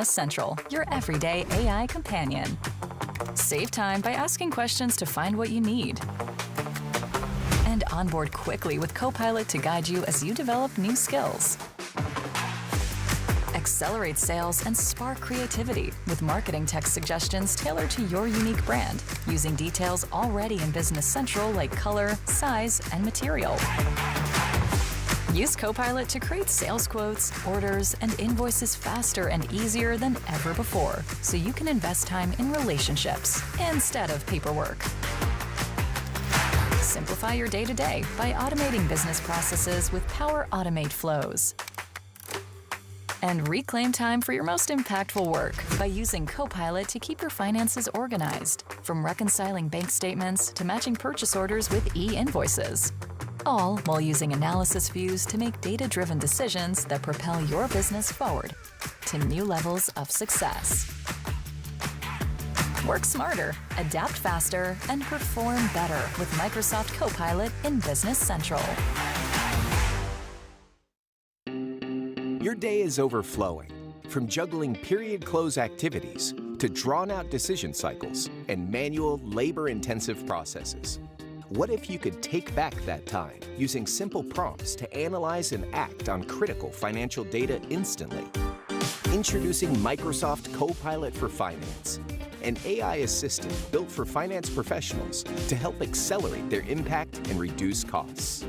Central, your everyday AI companion. Save time by asking questions to find what you need. And onboard quickly with Copilot to guide you as you develop new skills. Accelerate sales and spark creativity with marketing text suggestions tailored to your unique brand, using details already in Business Central like color, size, and material. Use Copilot to create sales quotes, orders, and invoices faster and easier than ever before, so you can invest time in relationships instead of paperwork. Simplify your day-to-day by automating business processes with Power Automate flows. And reclaim time for your most impactful work by using Copilot to keep your finances organized, from reconciling bank statements to matching purchase orders with e-invoices. All while using analysis views to make data-driven decisions that propel your business forward to new levels of success. Work smarter, adapt faster, and perform better with Microsoft Copilot in Business Central. Your day is overflowing, from juggling period close activities to drawn-out decision cycles and manual, labor-intensive processes. What if you could take back that time using simple prompts to analyze and act on critical financial data instantly? Introducing Microsoft Copilot for Finance, an AI assistant built for finance professionals to help accelerate their impact and reduce costs.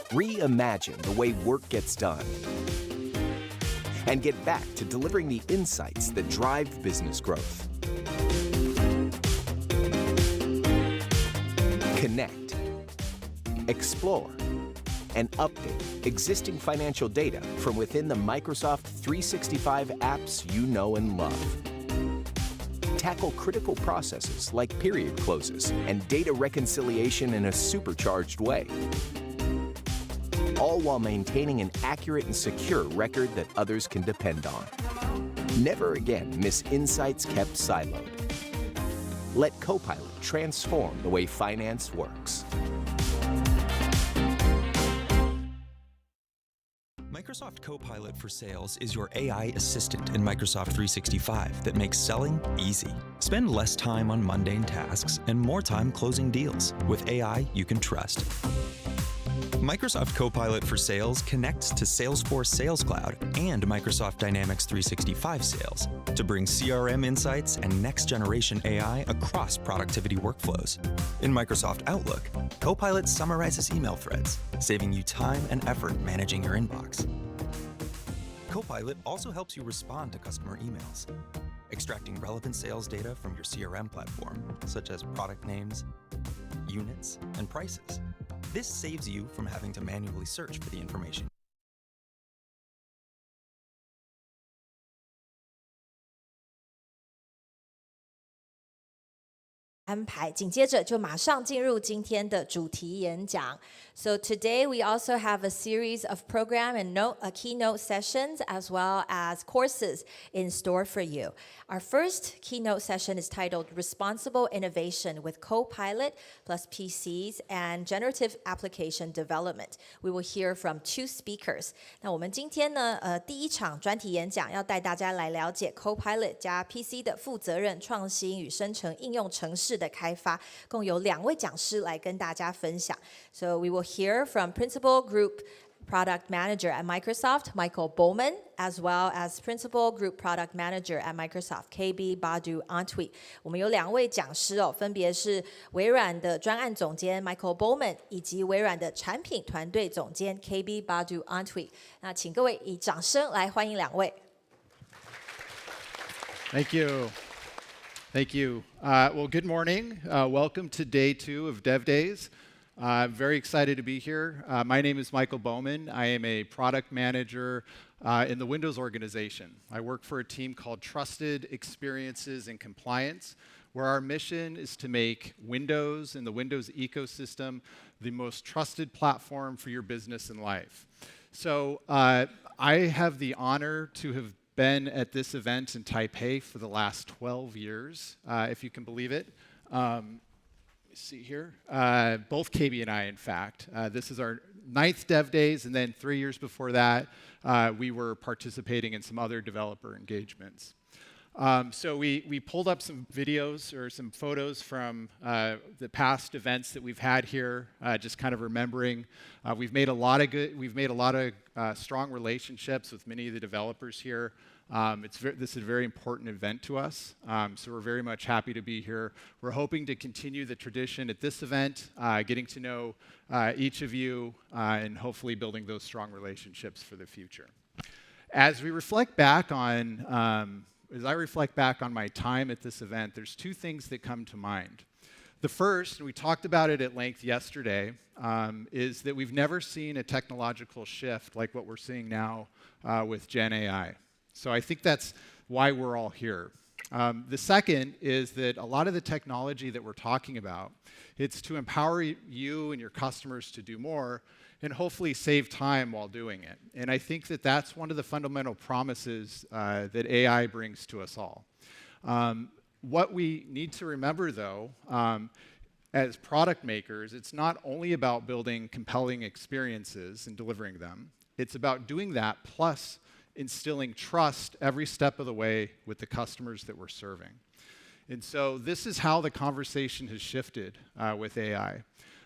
Reimagine the way work gets done and get back to delivering the insights that drive business growth. Connect, explore, and update existing financial data from within the Microsoft 365 apps you know and love. Tackle critical processes like period closes and data reconciliation in a supercharged way, all while maintaining an accurate and secure record that others can depend on. Never again miss insights kept siloed. Let Copilot transform the way finance works. Microsoft Copilot for Sales is your AI assistant in Microsoft 365 that makes selling easy. Spend less time on mundane tasks and more time closing deals with AI you can trust. Microsoft Copilot for Sales connects to Salesforce Sales Cloud and Microsoft Dynamics 365 Sales to bring CRM insights and next-generation AI across productivity workflows. In Microsoft Outlook, Copilot summarizes email threads, saving you time and effort managing your inbox. Copilot also helps you respond to customer emails, extracting relevant sales data from your CRM platform, such as product names, units, and prices. This saves you from having to manually search for the information.安排，紧接着就马上进入今天的主题演讲。So today we also have a series of program and keynote sessions as well as courses in store for you. Our first keynote session is titled Responsible Innovation with Copilot PCs and Generative Application Development. We will hear from two speakers. 那我们今天呢，第一场专题演讲要带大家来了解 Copilot 加 PC 的负责任创新与生成应用程式的开发，共有2位讲师来跟大家分享。So we will hear from Principal Group Product Manager at Microsoft, Michael Bowman, as well as Principal Group Product Manager at Microsoft, KB Badu-Antwi. 我们有2位讲师哦，分别是微软的专案总监 Michael Bowman 以及微软的产品团队总监 KB Badu-Antwi. 那请各位以掌声来欢迎2位。Thank you. Thank you. Well, good morning. Welcome to day 2 of DevDays. I'm very excited to be here. My name is Michael Bowman. I am a product manager in the Windows organization. I work for a team called Trusted Experiences and Compliance, where our mission is to make Windows and the Windows ecosystem the most trusted platform for your business and life. So I have the honor to have been at this event in Taipei for the last 12 years, if you can believe it. Let me see here. Both KB and I, in fact. This is our 9th Dev Days, and then 3 years before that, we were participating in some other developer engagements. So we pulled up some videos or some photos from the past events that we've had here, just kind of remembering. We've made a lot of strong relationships with many of the developers here. This is a very important event to us, so we're very much happy to be here. We're hoping to continue the tradition at this event, getting to know each of you, and hopefully building those strong relationships for the future. As I reflect back on my time at this event, there's two things that come to mind. The first, and we talked about it at length yesterday, is that we've never seen a technological shift like what we're seeing now with Gen AI. So I think that's why we're all here. The second is that a lot of the technology that we're talking about, it's to empower you and your customers to do more and hopefully save time while doing it. And I think that that's one of the fundamental promises that AI brings to us all. What we need to remember, though, as product makers, it's not only about building compelling experiences and delivering them. It's about doing that plus instilling trust every step of the way with the customers that we're serving. And so this is how the conversation has shifted with AI.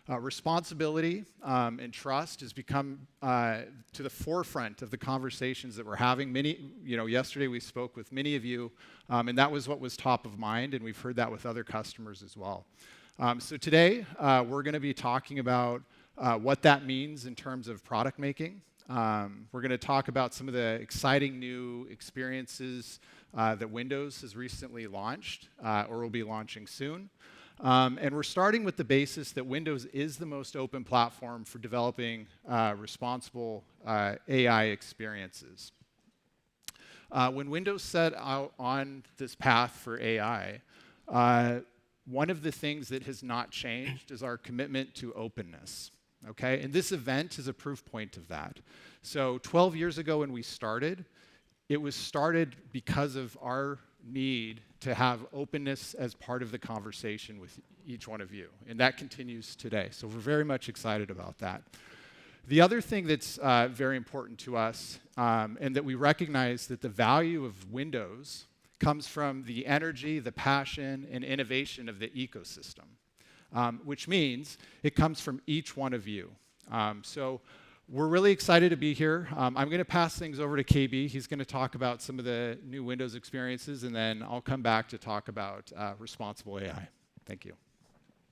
Responsibility and trust has become to the forefront of the conversations that we're having. Yesterday we spoke with many of you, and that was what was top of mind, and we've heard that with other customers as well. So today we're going to be talking about what that means in terms of product making. We're going to talk about some of the exciting new experiences that Windows has recently launched or will be launching soon. And we're starting with the basis that Windows is the most open platform for developing responsible AI experiences. When Windows set out on this path for AI, one of the things that has not changed is our commitment to openness. Okay? And this event is a proof point of that. So 12 years ago when we started, it was started because of our need to have openness as part of the conversation with each one of you. And that continues today. So we're very much excited about that. The other thing that's very important to us, and that we recognize that the value of Windows comes from the energy, the passion, and innovation of the ecosystem. Which means it comes from each one of you. So we're really excited to be here. I'm going to pass things over to KB. He's going to talk about some of the new Windows experiences, and then I'll come back to talk about responsible AI. Thank you.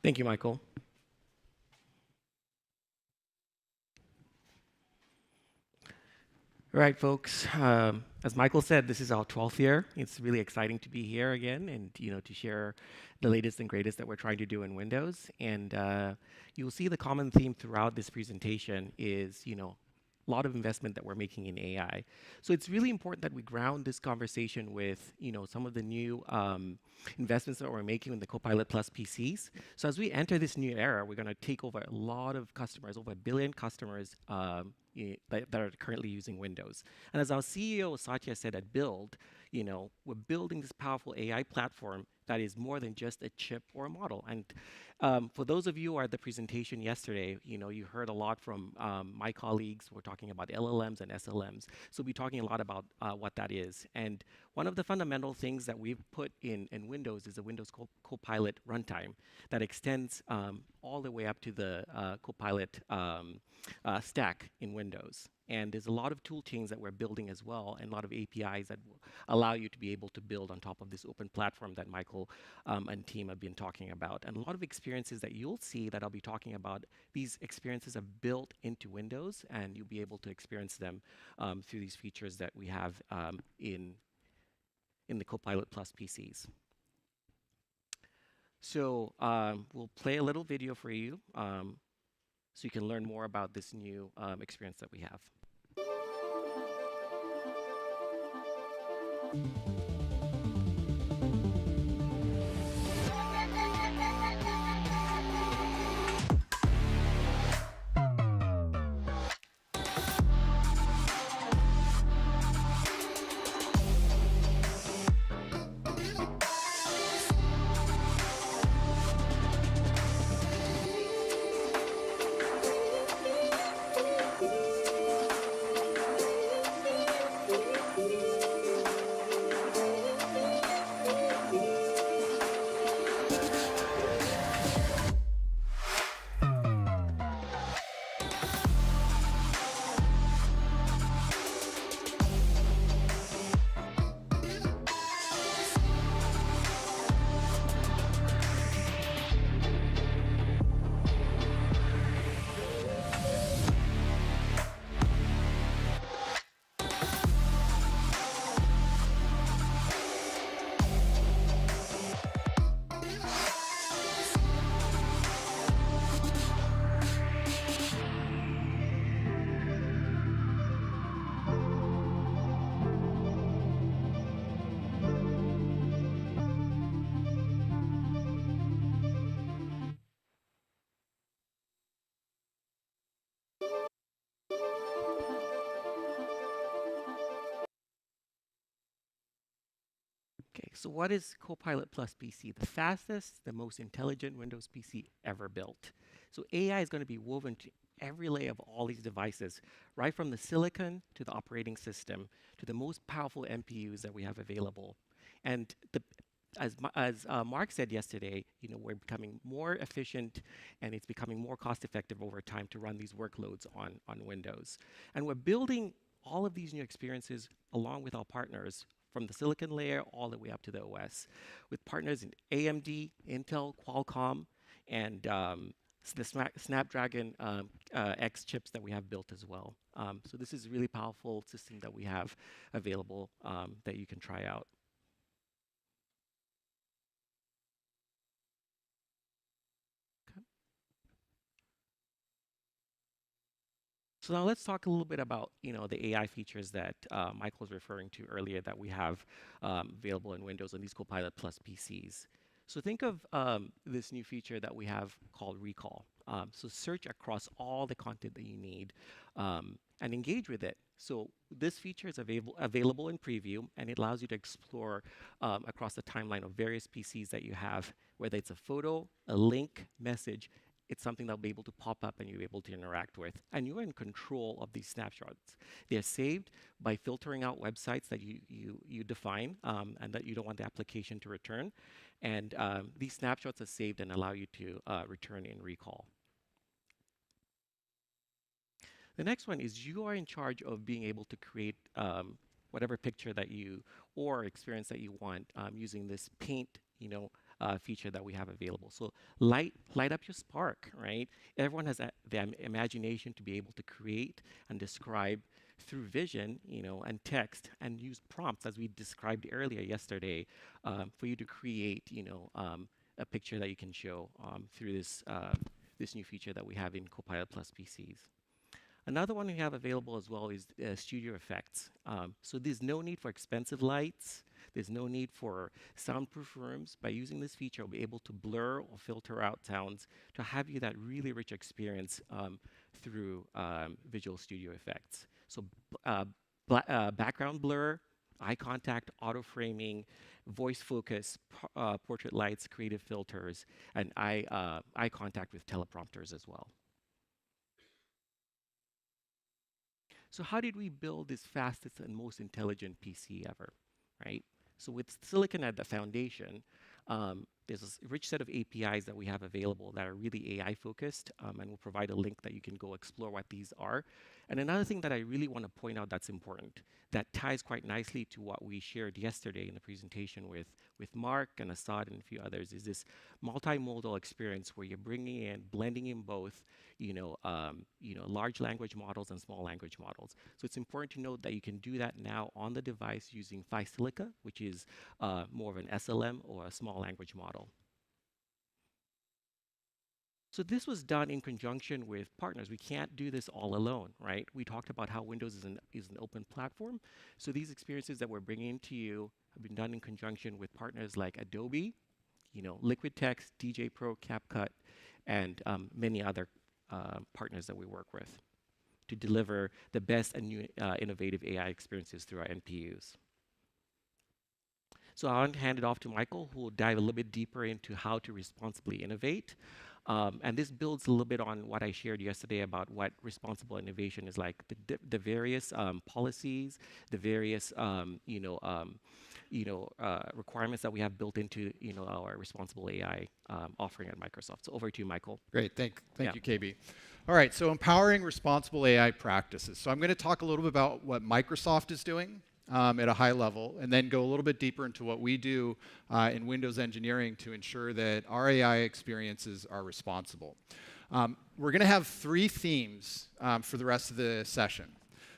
Thank you, Michael. All right, folks. As Michael said, this is our 12th year. It's really exciting to be here again and to share the latest and greatest that we're trying to do in Windows. And you'll see the common theme throughout this presentation is a lot of investment that we're making in AI. So it's really important that we ground this conversation with some of the new investments that we're making in the Copilot PCs. So as we enter this new era, we're going to take over a lot of customers, over 1 billion customers that are currently using Windows. And as our CEO Satya said at Build, we're building this powerful AI platform that is more than just a chip or a model. And for those of you who were at the presentation yesterday, you heard a lot from my colleagues. We're talking about LLMs and SLMs. So we'll be talking a lot about what that is. And one of the fundamental things that we've put in Windows is a Windows Copilot runtime that extends all the way up to the Copilot stack in Windows. And there's a lot of tool chains that we're building as well, and a lot of APIs that will allow you to be able to build on top of this open platform that Michael and team have been talking about. And a lot of experiences that you'll see that I'll be talking about, these experiences are built into Windows, and you'll be able to experience them through these features that we have in the Copilot PCs. So we'll play a little video for you so you can learn more about this new experience that we have. Okay, so what is Copilot Plus PC? The fastest, the most intelligent Windows PC ever built. So AI is going to be woven to every layer of all these devices, right from the silicon to the operating system to the most powerful MPUs that we have available. And as Mark said yesterday, we're becoming more efficient, and it's becoming more cost-effective over time to run these workloads on Windows. And we're building all of these new experiences along with our partners from the silicon layer all the way up to the OS, with partners in AMD, Intel, Qualcomm, and the Snapdragon X chips that we have built as well. So this is a really powerful system that we have available that you can try out. So now let's talk a little bit about the AI features that Michael was referring to earlier that we have available in Windows on these Copilot Plus PCs. So think of this new feature that we have called Recall. So search across all the content that you need and engage with it. So this feature is available in preview, and it allows you to explore across the timeline of various PCs that you have, whether it's a photo, a link, message. It's something that'll be able to pop up and you'll be able to interact with. And you're in control of these snapshots. They're saved by filtering out websites that you define and that you don't want the application to return. And these snapshots are saved and allow you to return in Recall. The next one is you are in charge of being able to create whatever picture that or experience that you want using this paint, feature that we have available. So light up your spark, right? Everyone has the imagination to be able to create and describe through vision, and text, and use prompts, as we described earlier yesterday, for you to create, a picture that you can show through this new feature that we have in Copilot Plus PCs. Another one we have available as well is studio effects. So there's no need for expensive lights. There's no need for soundproof rooms. By using this feature, we'll be able to blur or filter out sounds to have you that really rich experience through Visual Studio Effects. So background blur, eye contact, auto framing, voice focus, portrait lights, creative filters, and eye contact with teleprompters as well. So how did we build this fastest and most intelligent PC ever, right? So with silicon at the foundation, there's a rich set of APIs that we have available that are really AI focused, and we'll provide a link that you can go explore what these are. And another thing that I really want to point out that's important, that ties quite nicely to what we shared yesterday in the presentation with Mark and Assad and a few others, is this multimodal experience where you're blending in both, large language models and small language models. So it's important to note that you can do that now on the device using PhiSilica, which is more of an SLM or a small language model. So this was done in conjunction with partners. We can't do this all alone, right? We talked about how Windows is an open platform. So these experiences that we're bringing to you have been done in conjunction with partners like Adobe, Liquid Text, DJ Pro, CapCut, and many other partners that we work with to deliver the best and new innovative AI experiences through our NPUs. So I'll hand it off to Michael, who will dive a little bit deeper into how to responsibly innovate. And this builds a little bit on what I shared yesterday about what responsible innovation is like, the various policies, the various requirements that we have built into our responsible AI offering at Microsoft. So over to you, Michael. Great, thank you, KB. All right, so empowering responsible AI practices. So I'm going to talk a little bit about what Microsoft is doing at a high level, and then go a little bit deeper into what we do in Windows engineering to ensure that our AI experiences are responsible. We're going to have 3 themes for the rest of the session.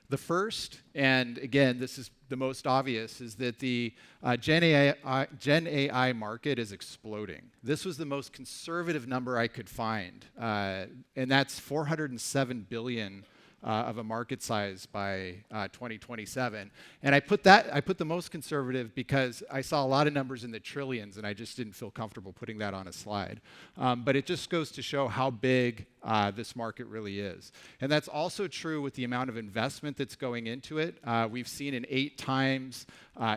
The first, and again, this is the most obvious, is that the Gen AI market is exploding. This was the most conservative number I could find, and that's $407 billion of a market size by 2027. And I put the most conservative because I saw a lot of numbers in the trillions, and I just didn't feel comfortable putting that on a slide. But it just goes to show how big this market really is. And that's also true with the amount of investment that's going into it. We've seen an 8 times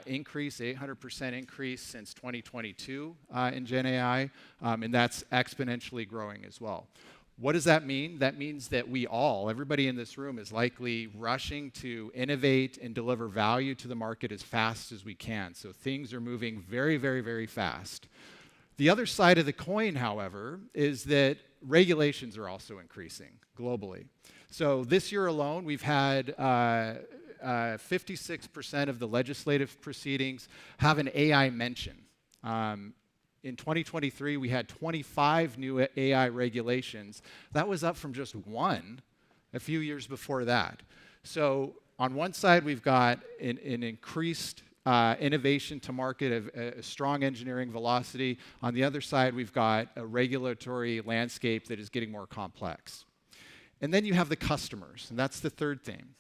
increase, 800% increase since 2022 in Gen AI, and that's exponentially growing as well. What does that mean? That means that everybody in this room is likely rushing to innovate and deliver value to the market as fast as we can. So things are moving very, very, very fast. The other side of the coin, however, is that regulations are also increasing globally. So this year alone, we've had 56% of the legislative proceedings have an AI mention. In 2023, we had 25 new AI regulations. That was up from just 1 a few years before that. So on one side, we've got an increased innovation to market, a strong engineering velocity. On the other side, we've got a regulatory landscape that is getting more complex. And then you have the customers, and that's the third thing.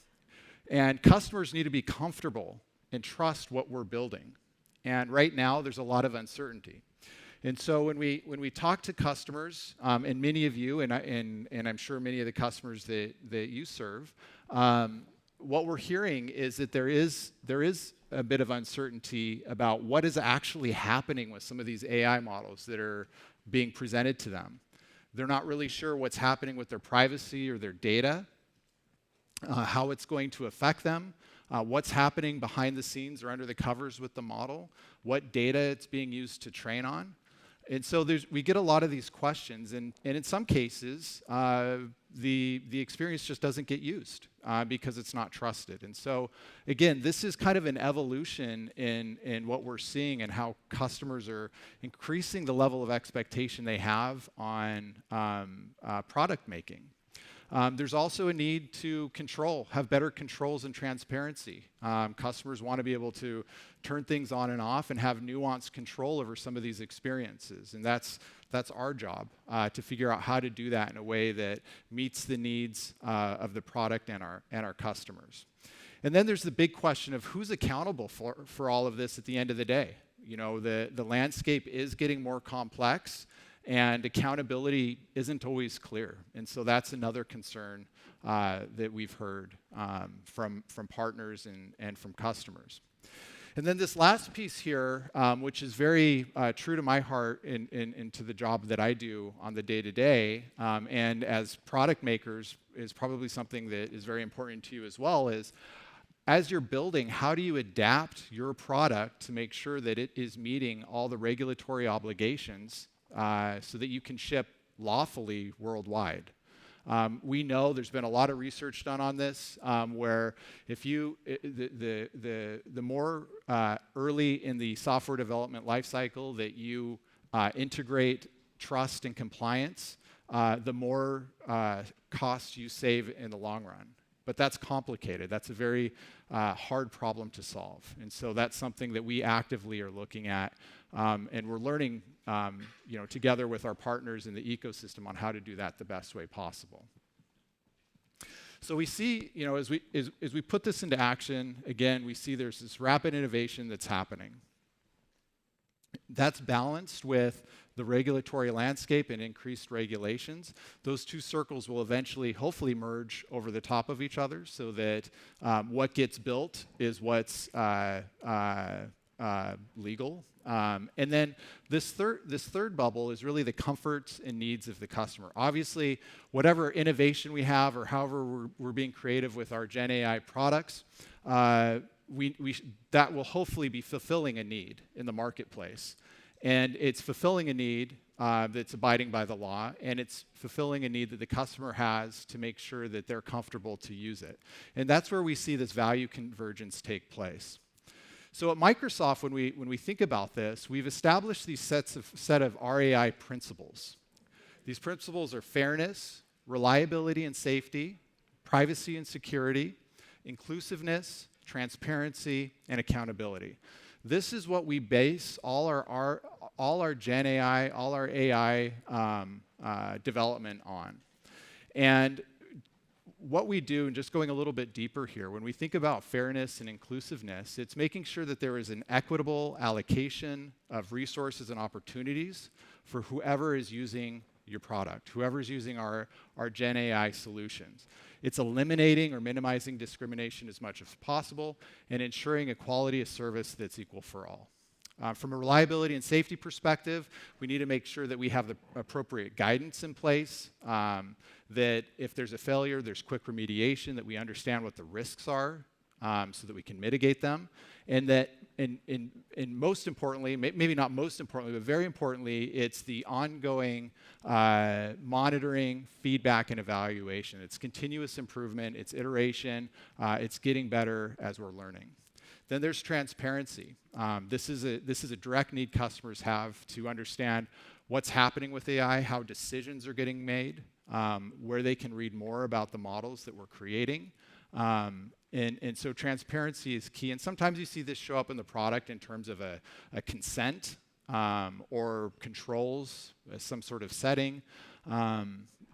And customers need to be comfortable and trust what we're building. And right now, there's a lot of uncertainty. And so when we talk to customers, and many of you, and I'm sure many of the customers that you serve, what we're hearing is that there is a bit of uncertainty about what is actually happening with some of these AI models that are being presented to them. They're not really sure what's happening with their privacy or their data, how it's going to affect them, what's happening behind the scenes or under the covers with the model, what data it's being used to train on. And so we get a lot of these questions, and in some cases, the experience just doesn't get used because it's not trusted. And so, again, this is kind of an evolution in what we're seeing and how customers are increasing the level of expectation they have on product making. There's also a need to have better controls and transparency. Customers want to be able to turn things on and off and have nuanced control over some of these experiences. And that's our job, to figure out how to do that in a way that meets the needs of the product and our customers. And then there's the big question of who's accountable for all of this at the end of the day. You know, the landscape is getting more complex, and accountability isn't always clear. And so that's another concern that we've heard from partners and from customers. And then this last piece here, which is very true to my heart and to the job that I do on the day-to-day, and as product makers is probably something that is very important to you as well, is as you're building, how do you adapt your product to make sure that it is meeting all the regulatory obligations so that you can ship lawfully worldwide? We know there's been a lot of research done on this, where if the more early in the software development lifecycle that you integrate trust and compliance, the more costs you save in the long run. But that's complicated. That's a very hard problem to solve. And so that's something that we actively are looking at, and we're learning together with our partners in the ecosystem on how to do that the best way possible. So we see, as we put this into action, again, we see there's this rapid innovation that's happening. That's balanced with the regulatory landscape and increased regulations. Those two circles will eventually, hopefully, merge over the top of each other so that what gets built is what's legal. And then this third bubble is really the comforts and needs of the customer. Obviously, whatever innovation we have or however we're being creative with our Gen AI products, that will hopefully be fulfilling a need in the marketplace. And it's fulfilling a need that's abiding by the law, and it's fulfilling a need that the customer has to make sure that they're comfortable to use it. And that's where we see this value convergence take place. So at Microsoft, when we think about this, we've established these set of RAI principles. These principles are fairness, reliability and safety, privacy and security, inclusiveness, transparency, and accountability. This is what we base all our Gen AI, all our AI development on. And what we do, and just going a little bit deeper here, when we think about fairness and inclusiveness, it's making sure that there is an equitable allocation of resources and opportunities for whoever is using your product, whoever is using our Gen AI solutions. It's eliminating or minimizing discrimination as much as possible and ensuring a quality of service that's equal for all. From a reliability and safety perspective, we need to make sure that we have the appropriate guidance in place, that if there's a failure, there's quick remediation, that we understand what the risks are so that we can mitigate them, and that, and most importantly, maybe not most importantly, but very importantly, it's the ongoing monitoring, feedback, and evaluation. It's continuous improvement, it's iteration, it's getting better as we're learning. Then there's transparency. This is a direct need customers have to understand what's happening with AI, how decisions are getting made, where they can read more about the models that we're creating. And so transparency is key. And sometimes you see this show up in the product in terms of a consent or controls, some sort of setting,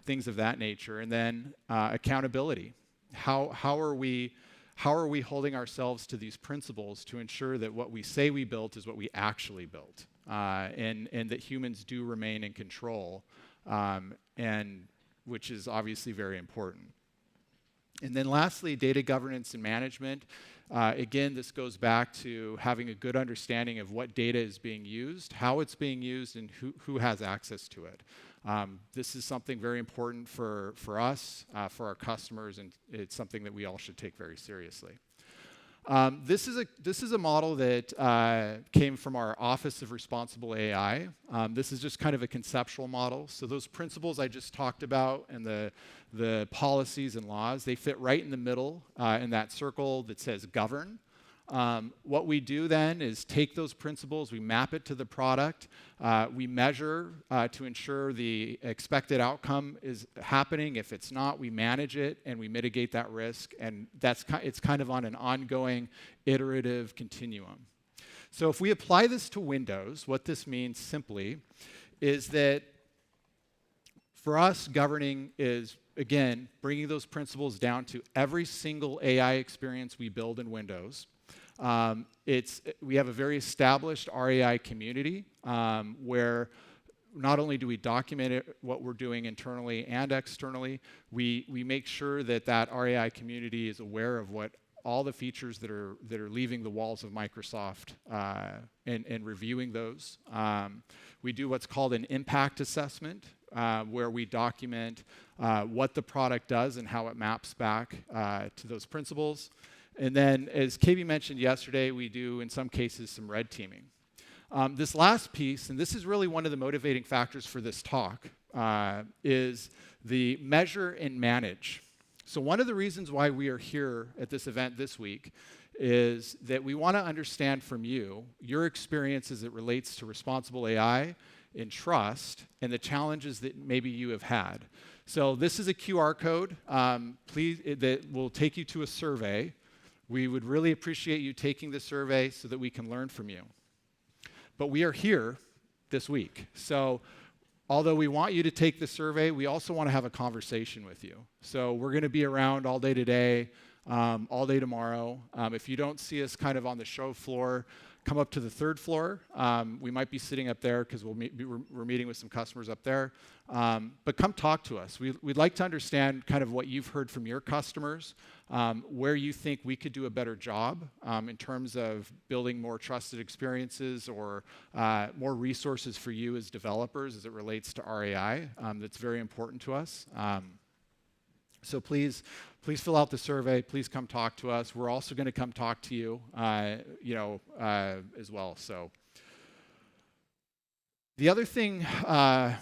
things of that nature. And then accountability. How are we holding ourselves to these principles to ensure that what we say we built is what we actually built, and that humans do remain in control, and which is obviously very important. And then lastly, data governance and management. Again, this goes back to having a good understanding of what data is being used, how it's being used, and who has access to it. This is something very important for us, for our customers, and it's something that we all should take very seriously. This is a model that came from our Office of Responsible AI. This is just kind of a conceptual model. So those principles I just talked about and the policies and laws, they fit right in the middle in that circle that says govern. What we do then is take those principles, we map it to the product, we measure to ensure the expected outcome is happening. If it's not, we manage it and we mitigate that risk, and it's kind of on an ongoing iterative continuum. So if we apply this to Windows, what this means simply is that for us, governing is, again, bringing those principles down to every single AI experience we build in Windows. We have a very established RAI community where not only do we document what we're doing internally and externally, we make sure that RAI community is aware of what all the features that are leaving the walls of Microsoft and reviewing those. We do what's called an impact assessment, where we document what the product does and how it maps back to those principles. And then, as KB mentioned yesterday, we do, in some cases, some red teaming. This last piece, and this is really one of the motivating factors for this talk, is the measure and manage. So one of the reasons why we are here at this event this week is that we want to understand from you your experience as it relates to responsible AI and trust and the challenges that maybe you have had. So this is a QR code that will take you to a survey. We would really appreciate you taking the survey so that we can learn from you. But we are here this week. So although we want you to take the survey, we also want to have a conversation with you. So we're going to be around all day today, all day tomorrow. If you don't see us kind of on the show floor, come up to the third floor. We might be sitting up there because we're meeting with some customers up there. But come talk to us. We'd like to understand kind of what you've heard from your customers, where you think we could do a better job in terms of building more trusted experiences or more resources for you as developers as it relates to RAI. That's very important to us. So please fill out the survey. Please come talk to us. We're also going to come talk to you, as well. So the other thing,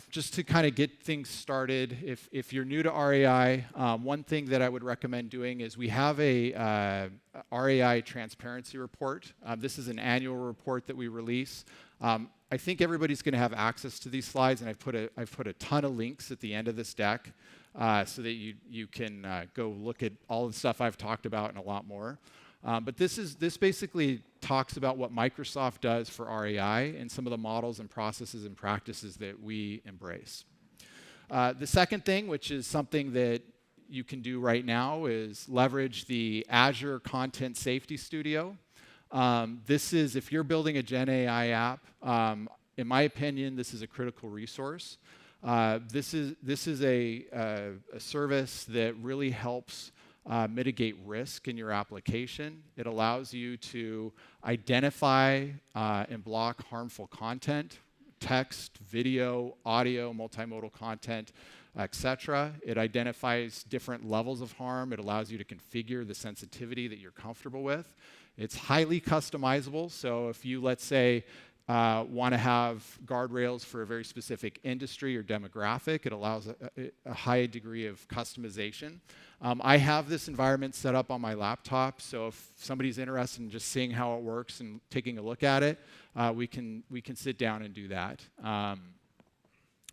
just to kind of get things started, if you're new to RAI, one thing that I would recommend doing is we have a RAI transparency report. This is an annual report that we release. I think everybody's going to have access to these slides, and I've put a ton of links at the end of this deck. So that you can go look at all the stuff I've talked about and a lot more. But this basically talks about what Microsoft does for RAI and some of the models and processes and practices that we embrace. The second thing, which is something that you can do right now is leverage the Azure Content Safety Studio. This is, if you're building a Gen AI app, in my opinion, this is a critical resource. This is a service that really helps mitigate risk in your application. It allows you to identify and block harmful content, text, video, audio, multimodal content, etc. It identifies different levels of harm. It allows you to configure the sensitivity that you're comfortable with. It's highly customizable, so if you, let's say, want to have guardrails for a very specific industry or demographic, it allows a high degree of customization. I have this environment set up on my laptop, so if somebody's interested in just seeing how it works and taking a look at it, we can sit down and do that.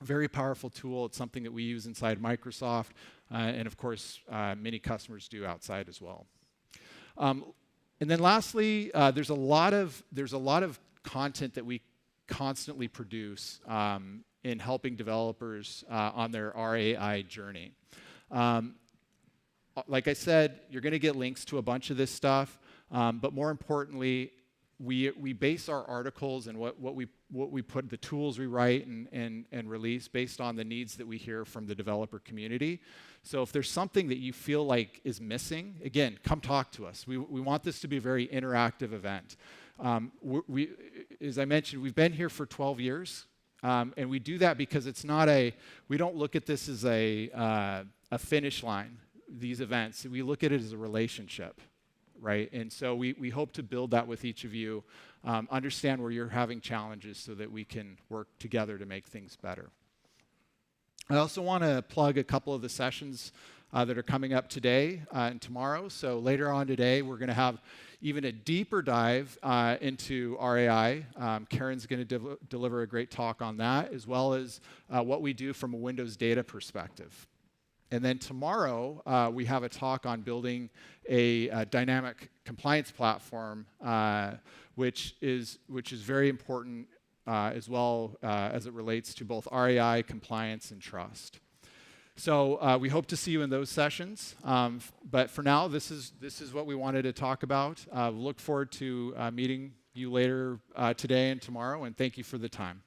Very powerful tool. It's something that we use inside Microsoft, and of course, many customers do outside as well. And then lastly, there's a lot of content that we constantly produce in helping developers on their RAI journey. Like I said, you're going to get links to a bunch of this stuff, but more importantly, we base our articles and what we put, the tools we write and release based on the needs that we hear from the developer community. So if there's something that you feel like is missing, again, come talk to us. We want this to be a very interactive event. As I mentioned, we've been here for 12 years, and we do that because it's not we don't look at this as a finish line, these events. We look at it as a relationship, right? And so we hope to build that with each of you, understand where you're having challenges so that we can work together to make things better. I also want to plug a couple of the sessions that are coming up today and tomorrow. So later on today, we're going to have even a deeper dive into RAI. Karen's going to deliver a great talk on that, as well as what we do from a Windows data perspective. And then tomorrow, we have a talk on building a dynamic compliance platform, which is very important as well as it relates to both RAI, compliance, and trust. So we hope to see you in those sessions. But for now, this is what we wanted to talk about. Look forward to meeting you later today and tomorrow, and thank you for the time.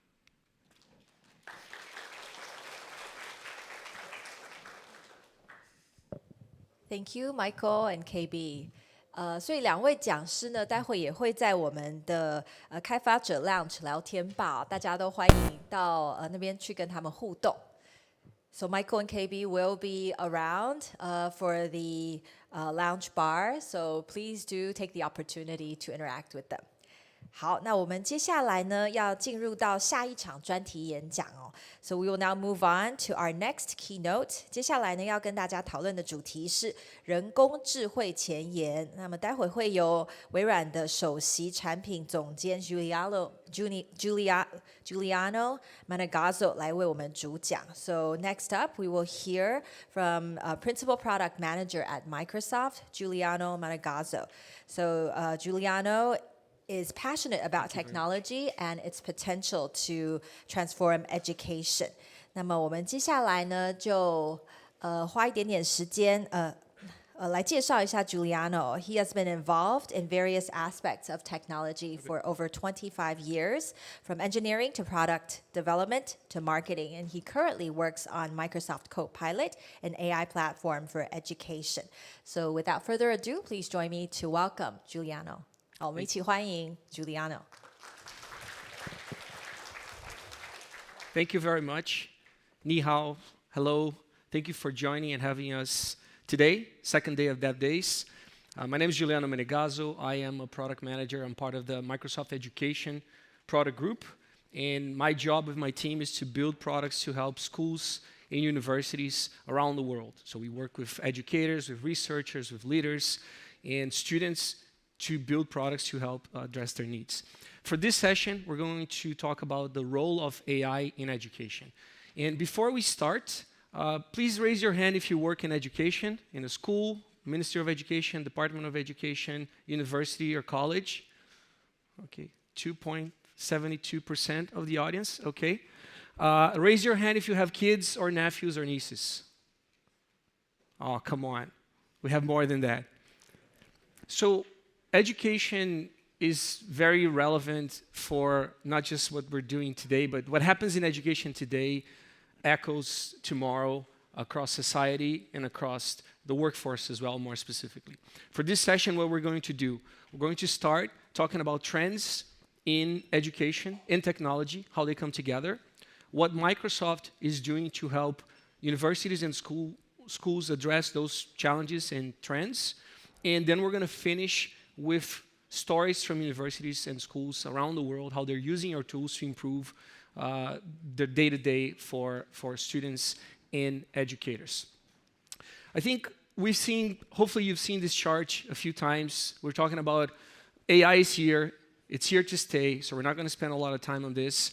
Thank you, Michael and KB. 所以两位讲师呢，待会也会在我们的开发者 Lounge 聊天吧，大家都欢迎到那边去跟他们互动。So Michael and KB will be around for the lounge bar, so please do take the opportunity to interact with them. 好，那我们接下来呢要进入到下一场专题演讲哦。So we will now move on to our next keynote. 接下来呢要跟大家讨论的主题是人工智慧前沿。那么待会会由微软的首席产品总监 Juliano Menegazzo 来为我们主讲。So next up, we will hear from Principal Product Manager at Microsoft, Juliano Menegazzo. So Juliano is passionate about technology and its potential to transform education. 那么我们接下来呢，就花一点点时间来介绍一下 Juliano. He has been involved in various aspects of technology for over 25 years, from engineering to product development to marketing, and he currently works on Microsoft Copilot, an AI platform for education. So without further ado, please join me to welcome Juliano. 好，我们一起欢迎 Juliano. Thank you very much. Ni hao. Hello. Thank you for joining and having us today, second day of DevDays. My name is Juliano Menegazzo. I am a product manager. I'm part of the Microsoft Education product group. And my job with my team is to build products to help schools and universities around the world. So we work with educators, with researchers, with leaders, and students to build products to help address their needs. For this session, we're going to talk about the role of AI in education. And before we start, please raise your hand if you work in education, in a school, Ministry of Education, Department of Education, university, or college. Okay, 2.72% of the audience, okay. Raise your hand if you have kids or nephews or nieces. Oh, come on. We have more than that. So education is very relevant for not just what we're doing today, but what happens in education today echoes tomorrow across society and across the workforce as well, more specifically. For this session, what we're going to do, we're going to start talking about trends in education, in technology, how they come together, what Microsoft is doing to help universities and schools address those challenges and trends, and then we're going to finish with stories from universities and schools around the world, how they're using our tools to improve their day-to-day for students and educators. I think we've seen, hopefully you've seen this chart a few times. We're talking about AI is here, it's here to stay, so we're not going to spend a lot of time on this.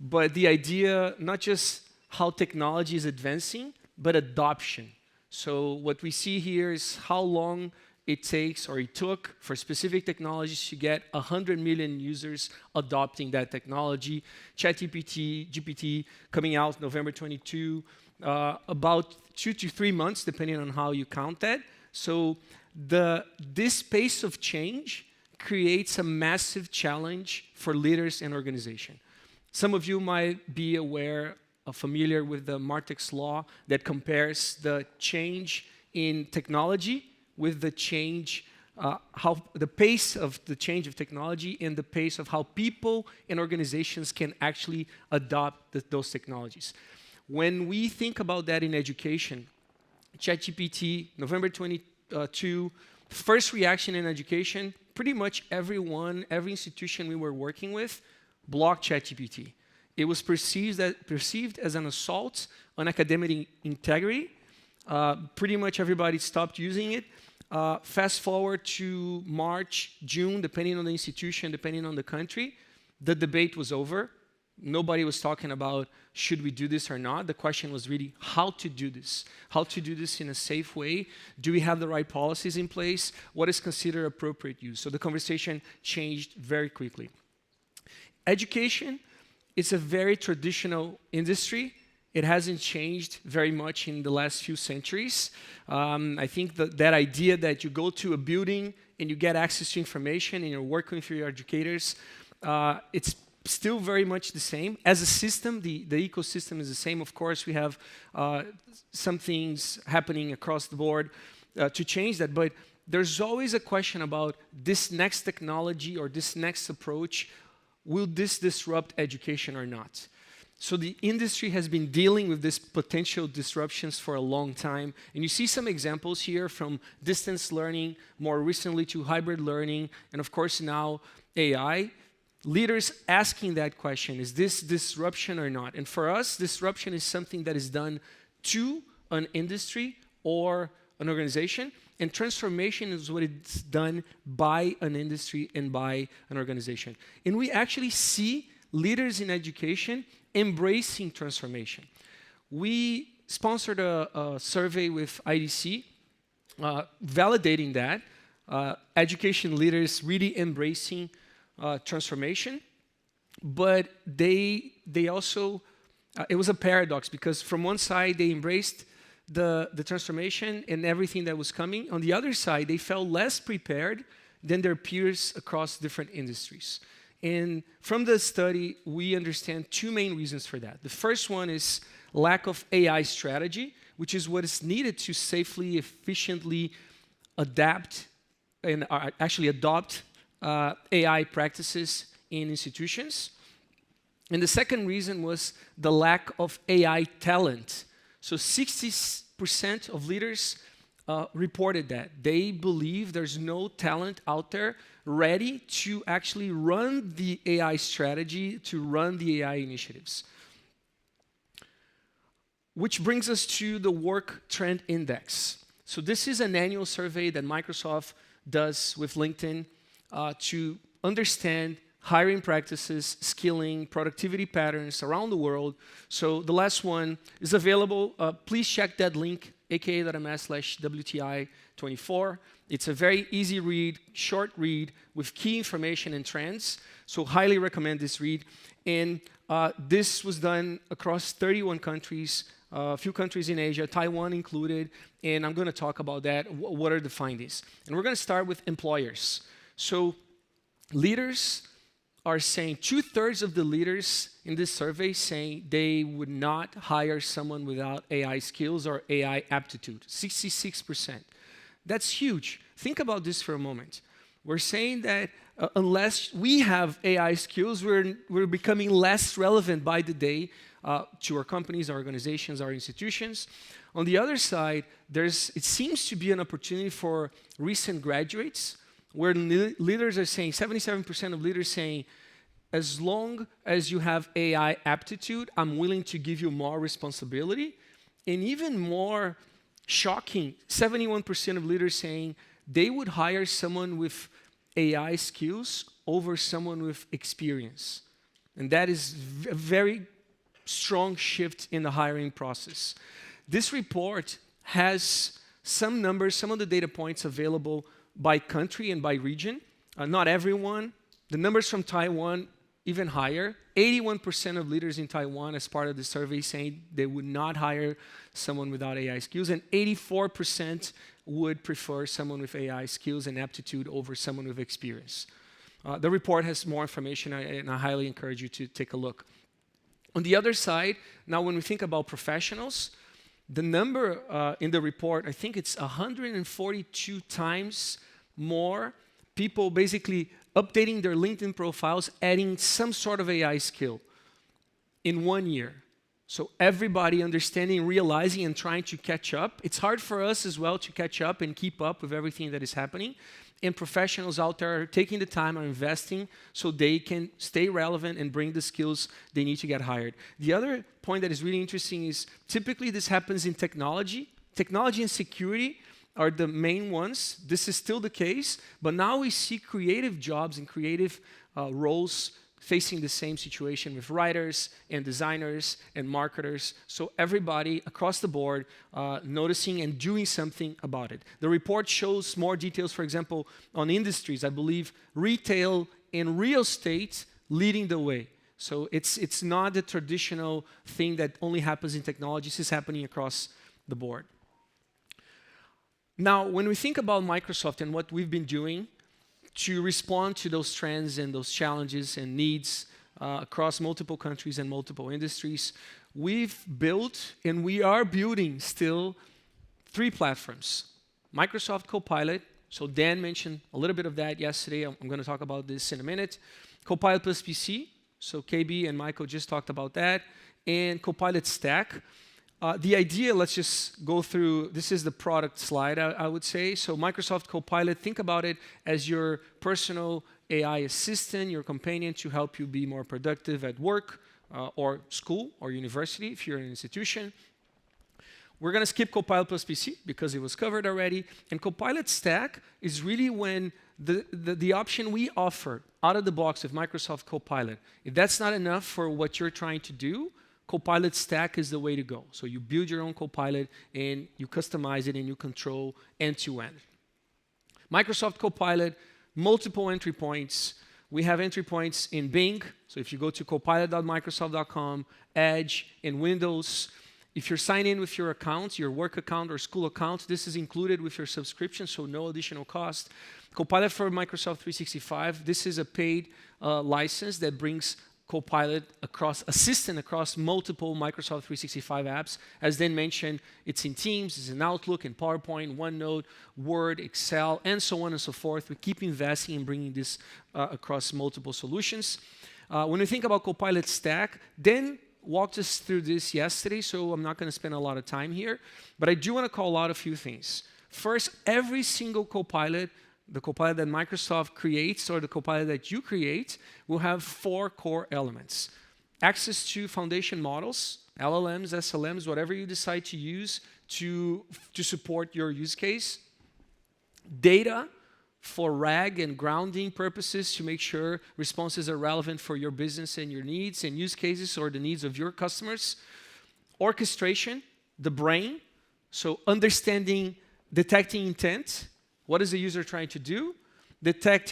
But the idea, not just how technology is advancing, but adoption. So what we see here is how long it takes, or it took, for specific technologies to get 100 million users adopting that technology. GPT coming out November 22, about 2 to 3 months, depending on how you count that. So this pace of change creates a massive challenge for leaders and organizations. Some of you might be aware or familiar with the Martek's law that compares the change in technology with the change, how the pace of the change of technology and the pace of how people and organizations can actually adopt those technologies. When we think about that in education, ChatGPT, November 22, first reaction in education, pretty much every institution we were working with blocked ChatGPT. It was perceived as an assault on academic integrity. Pretty much everybody stopped using it. Fast forward to March, June, depending on the institution, depending on the country, the debate was over. Nobody was talking about should we do this or not. The question was really how to do this. How to do this in a safe way. Do we have the right policies in place? What is considered appropriate use? So the conversation changed very quickly. Education is a very traditional industry. It hasn't changed very much in the last few centuries. I think that idea that you go to a building and you get access to information and you're working with your educators, it's still very much the same. As a system, the ecosystem is the same. Of course, we have some things happening across the board to change that, but there's always a question about this next technology or this next approach. Will this disrupt education or not? So the industry has been dealing with these potential disruptions for a long time. And you see some examples here from distance learning, more recently to hybrid learning, and of course now AI. Leaders asking that question, is this disruption or not? And for us, disruption is something that is done to an industry or an organization, and transformation is what is done by an industry and by an organization. And we actually see leaders in education embracing transformation. We sponsored a survey with IDC validating that. Education leaders really embracing transformation, but they also, it was a paradox because from one side they embraced the transformation and everything that was coming. On the other side, they felt less prepared than their peers across different industries. And from the study, we understand two main reasons for that. The first one is lack of AI strategy, which is what is needed to safely, efficiently adapt and actually adopt AI practices in institutions. And the second reason was the lack of AI talent. So 60% of leaders reported that. They believe there's no talent out there ready to actually run the AI strategy, to run the AI initiatives. Which brings us to the Work Trend Index. So this is an annual survey that Microsoft does with LinkedIn to understand hiring practices, skilling, productivity patterns around the world. So the last one is available. Please check that link, aka.ms/WTI24. It's a very easy read, short read with key information and trends. So highly recommend this read. And this was done across 31 countries, a few countries in Asia, Taiwan included, and I'm going to talk about that. What are the findings? And we're going to start with employers. So leaders are saying, 2/3 of the leaders in this survey saying they would not hire someone without AI skills or AI aptitude, 66%. That's huge. Think about this for a moment. We're saying that unless we have AI skills, we're becoming less relevant by the day to our companies, our organizations, our institutions. On the other side, it seems to be an opportunity for recent graduates, where leaders are saying, 77% of leaders saying, as long as you have AI aptitude, I'm willing to give you more responsibility. And even more shocking, 71% of leaders saying they would hire someone with AI skills over someone with experience. And that is a very strong shift in the hiring process. This report has some numbers, some of the data points available by country and by region. Not everyone. The numbers from Taiwan, even higher. 81% of leaders in Taiwan, as part of the survey, saying they would not hire someone without AI skills, and 84% would prefer someone with AI skills and aptitude over someone with experience. The report has more information, and I highly encourage you to take a look. On the other side, now when we think about professionals, the number in the report, I think it's 142 times more people basically updating their LinkedIn profiles, adding some sort of AI skill in 1 year. So everybody understanding, realizing, and trying to catch up. It's hard for us as well to catch up and keep up with everything that is happening. And professionals out there are taking the time, are investing so they can stay relevant and bring the skills they need to get hired. The other point that is really interesting is typically this happens in technology. Technology and security are the main ones. This is still the case, but now we see creative jobs and creative roles facing the same situation with writers and designers and marketers. So everybody across the board noticing and doing something about it. The report shows more details, for example, on industries. I believe retail and real estate leading the way. So it's not the traditional thing that only happens in technology. This is happening across the board. Now, when we think about Microsoft and what we've been doing to respond to those trends and those challenges and needs across multiple countries and multiple industries, we've built and we are building still 3 platforms. Microsoft Copilot, so Dan mentioned a little bit of that yesterday. I'm going to talk about this in a minute. Copilot PC, so KB and Michael just talked about that, and Copilot Stack. The idea, let's just go through, this is the product slide, I would say. So Microsoft Copilot, think about it as your personal AI assistant, your companion to help you be more productive at work or school or university if you're an institution. We're going to skip Copilot PC because it was covered already. And Copilot Stack is really when the option we offer out of the box with Microsoft Copilot, if that's not enough for what you're trying to do, Copilot Stack is the way to go. So you build your own Copilot and you customize it and you control end-to-end. Microsoft Copilot, multiple entry points. We have entry points in Bing. So if you go to copilot.microsoft.com, Edge, and Windows, if you're signed in with your account, your work account or school account, this is included with your subscription, so no additional cost. Copilot for Microsoft 365, this is a paid license that brings Copilot assistant across multiple Microsoft 365 apps. As Dan mentioned, it's in Teams, it's in Outlook, in PowerPoint, OneNote, Word, Excel, and so on and so forth. We keep investing in bringing this across multiple solutions. When we think about Copilot Stack, Dan walked us through this yesterday, so I'm not going to spend a lot of time here. But I do want to call out a few things. First, every single Copilot, the Copilot that Microsoft creates or the Copilot that you create, will have 4 core elements. Access to foundation models, LLMs, SLMs, whatever you decide to use to support your use case. Data for RAG and grounding purposes to make sure responses are relevant for your business and your needs and use cases or the needs of your customers. Orchestration, the brain, so understanding, detecting intent. What is the user trying to do?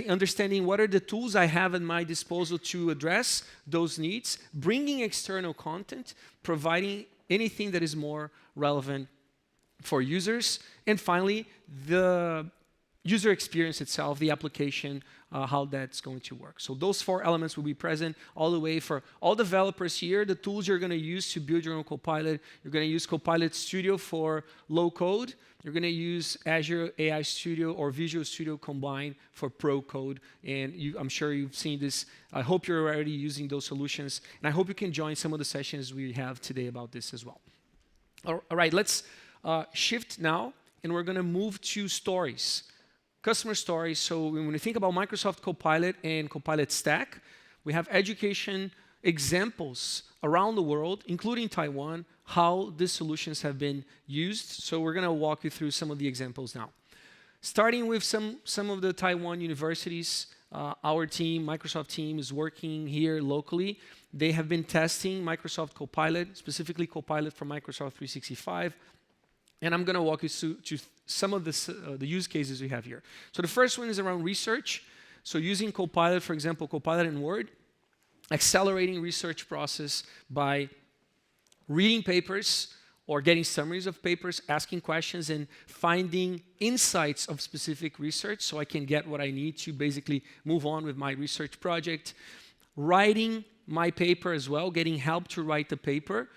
Understanding what are the tools I have at my disposal to address those needs, bringing external content, providing anything that is more relevant for users. And finally, the user experience itself, the application, how that's going to work. So those 4 elements will be present all the way for all developers here. The tools you're going to use to build your own Copilot, you're going to use Copilot Studio for low code. You're going to use Azure AI Studio or Visual Studio combined for pro code. And I'm sure you've seen this. I hope you're already using those solutions. And I hope you can join some of the sessions we have today about this as well. All right, let's shift now, and we're going to move to stories. Customer stories. So when we think about Microsoft Copilot and Copilot Stack, we have education examples around the world, including Taiwan, how these solutions have been used. So we're going to walk you through some of the examples now. Starting with some of the Taiwan universities, our team, Microsoft team, is working here locally. They have been testing Microsoft Copilot, specifically Copilot for Microsoft 365. And I'm going to walk you through some of the use cases we have here. So the first one is around research. So using Copilot, for example, Copilot in Word, accelerating research process by reading papers or getting summaries of papers, asking questions, and finding insights of specific research so I can get what I need to basically move on with my research project. Writing my paper as well, getting help to write the paper.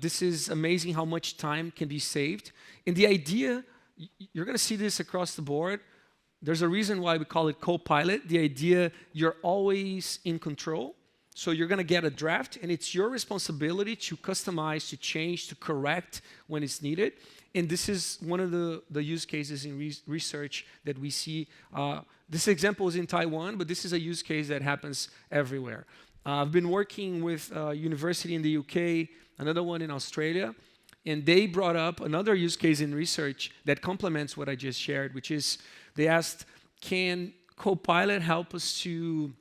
This is amazing how much time can be saved. And the idea, you're going to see this across the board. There's a reason why we call it Copilot. The idea, you're always in control. So you're going to get a draft, and it's your responsibility to customize, to change, to correct when it's needed. And this is one of the use cases in research that we see. This example is in Taiwan, but this is a use case that happens everywhere. I've been working with a university in the UK, another one in Australia, and they brought up another use case in research that complements what I just shared, which is they asked, can Copilot help us to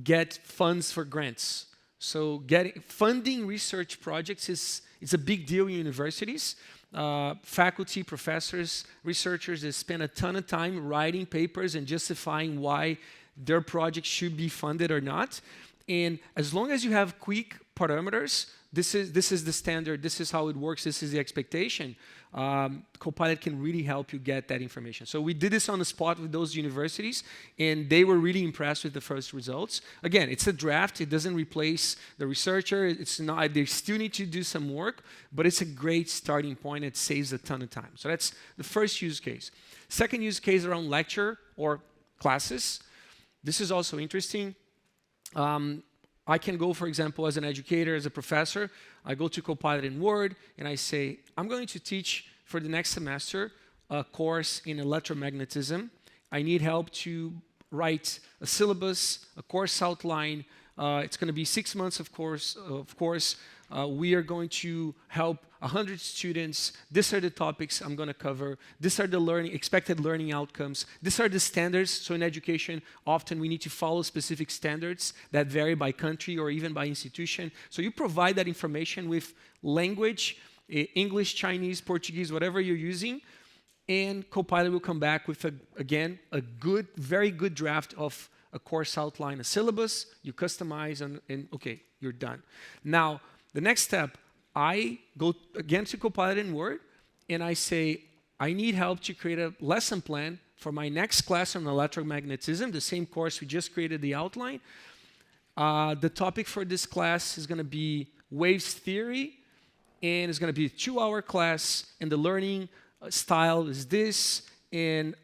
get funds for grants? So funding research projects it's a big deal in universities. Faculty, professors, researchers, they spend a ton of time writing papers and justifying why their project should be funded or not. And as long as you have quick parameters, this is the standard, this is how it works, this is the expectation, Copilot can really help you get that information. So we did this on the spot with those universities, and they were really impressed with the first results. Again, it's a draft, it doesn't replace the researcher, it's not, they still need to do some work, but it's a great starting point, it saves a ton of time. So that's the first use case. Second use case around lecture or classes. This is also interesting. I can go, for example, as an educator, as a professor, I go to Copilot in Word, and I say, I'm going to teach for the next semester a course in electromagnetism. I need help to write a syllabus, a course outline. It's going to be 6 months, of course. We are going to help 100 students. These are the topics I'm going to cover. These are the expected learning outcomes. These are the standards. So in education, often we need to follow specific standards that vary by country or even by institution. So you provide that information with language, English, Chinese, Portuguese, whatever you're using, and Copilot will come back with, again, a very good draft of a course outline, a syllabus. You customize, and okay, you're done. Now, the next step, I go again to Copilot in Word, and I say, I need help to create a lesson plan for my next class on electromagnetism, the same course we just created the outline. The topic for this class is going to be waves theory, and it's going to be a 2-hour class, and the learning style is this, and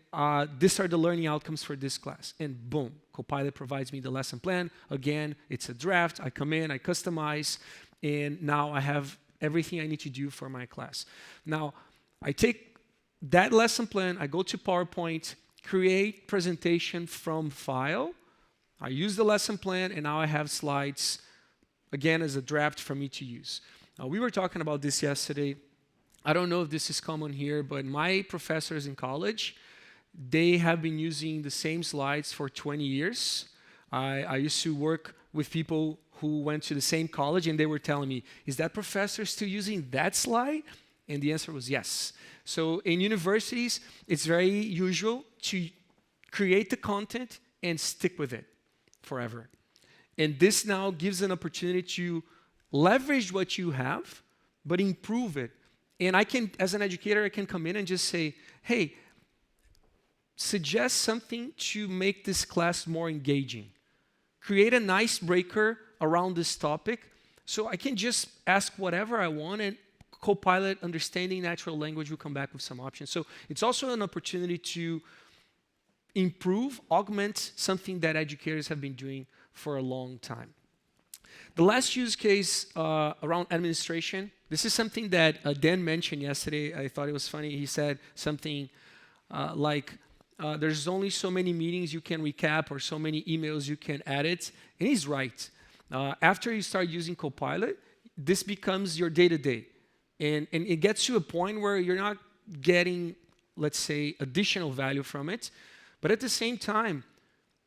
these are the learning outcomes for this class. And boom, Copilot provides me the lesson plan. Again, it's a draft. I come in, I customize, and now I have everything I need to do for my class. Now, I take that lesson plan, I go to PowerPoint, create presentation from file. I use the lesson plan, and now I have slides, again, as a draft for me to use. We were talking about this yesterday. I don't know if this is common here, but my professors in college, they have been using the same slides for 20 years. I used to work with people who went to the same college, and they were telling me, is that professor still using that slide? And the answer was yes. So in universities, it's very usual to create the content and stick with it forever. And this now gives an opportunity to leverage what you have, but improve it. And I can, as an educator, I can come in and just say, hey, suggest something to make this class more engaging. Create an icebreaker around this topic. So I can just ask whatever I want, and Copilot, understanding natural language, will come back with some options. So it's also an opportunity to improve, augment something that educators have been doing for a long time. The last use case around administration, this is something that Dan mentioned yesterday. I thought it was funny. He said something like, there's only so many meetings you can recap or so many emails you can edit. And he's right. After you start using Copilot, this becomes your day-to-day. And it gets to a point where you're not getting, let's say, additional value from it. But at the same time,